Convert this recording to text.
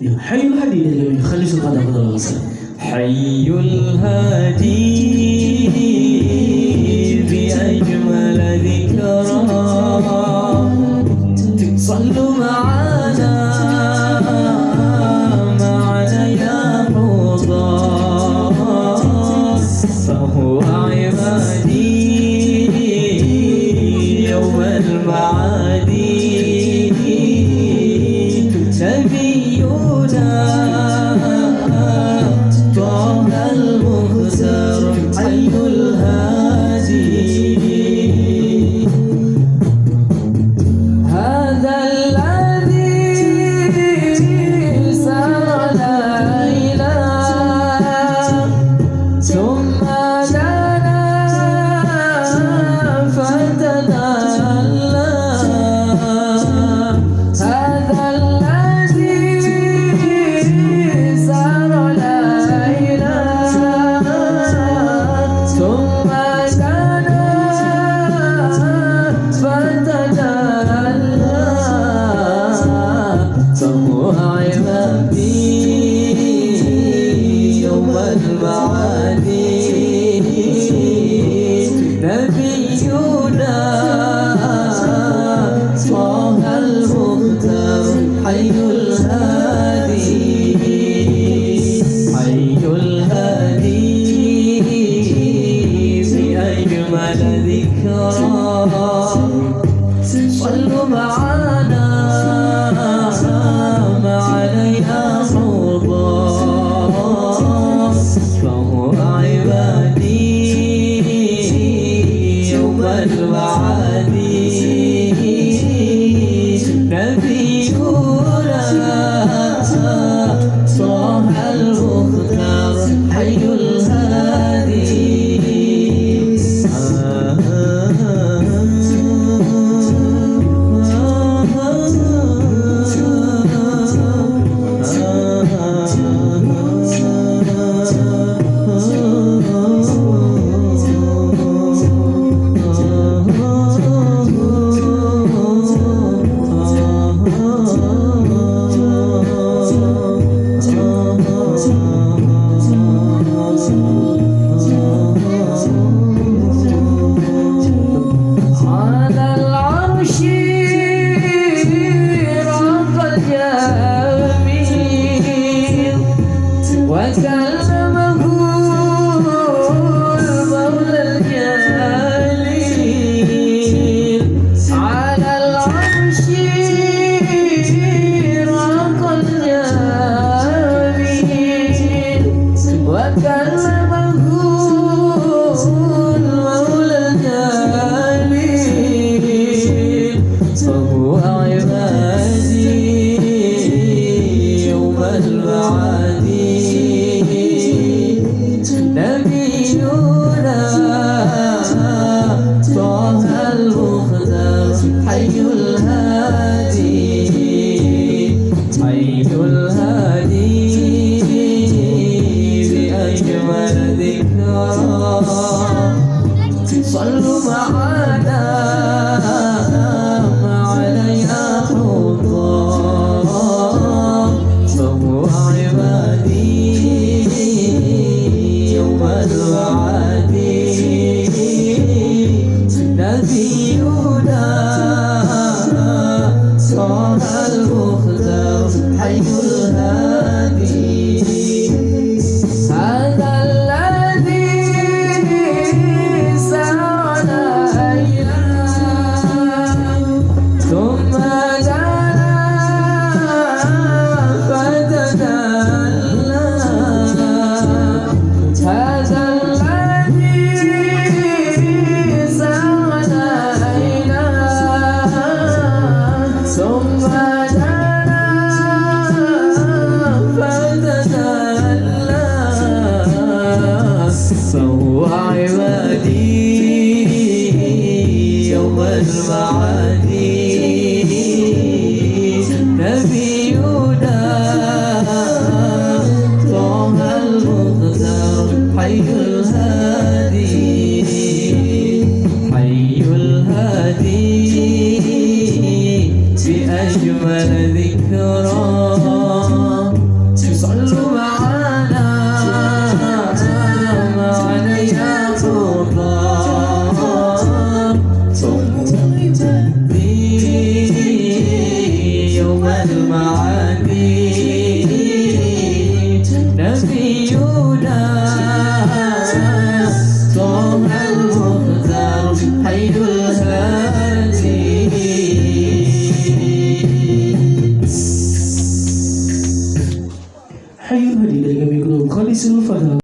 حي الهادي اللي يخلي سلطان ياخذ الغسل. حي الهادي بأجمل ذكرى صلوا معنا يا حضار فهو عبادي يوم المعادي نبينا طه المختار حي الهادي هذا الذي سار ليلا ثم دنا فتدلى هذا الذي سار ليلا ثم دنا فتدلى فهو عبادي يوم المعادي نبينا طه المختار حي الهادي حي الهادي بأجمل ذكرى صلوا معنا يا حضار فهو عبادي يوم المعادي نبينا طه المختار حي الهادي على العرش رق الجميل وكلمه المولى الجليل على العرش رق الجميل وكلمه المولى الجليل فهو عبادي يوم المعادي نبينا طه المختار حي الهادي حي الهادي بأجمل ذكرى صلوا معنا يا حضار فهو عبادي يوم المعادي نبينا طه المختار حي الهادي هذا الذي سار ليلا ثم دنا فتدلى هذا الذي سار ليلا ثم دنا فتدلى فهو عبادي يوم المعادي نبينا طه المختار حي الهادي حي الهادي بأجمل ذكرى نبينا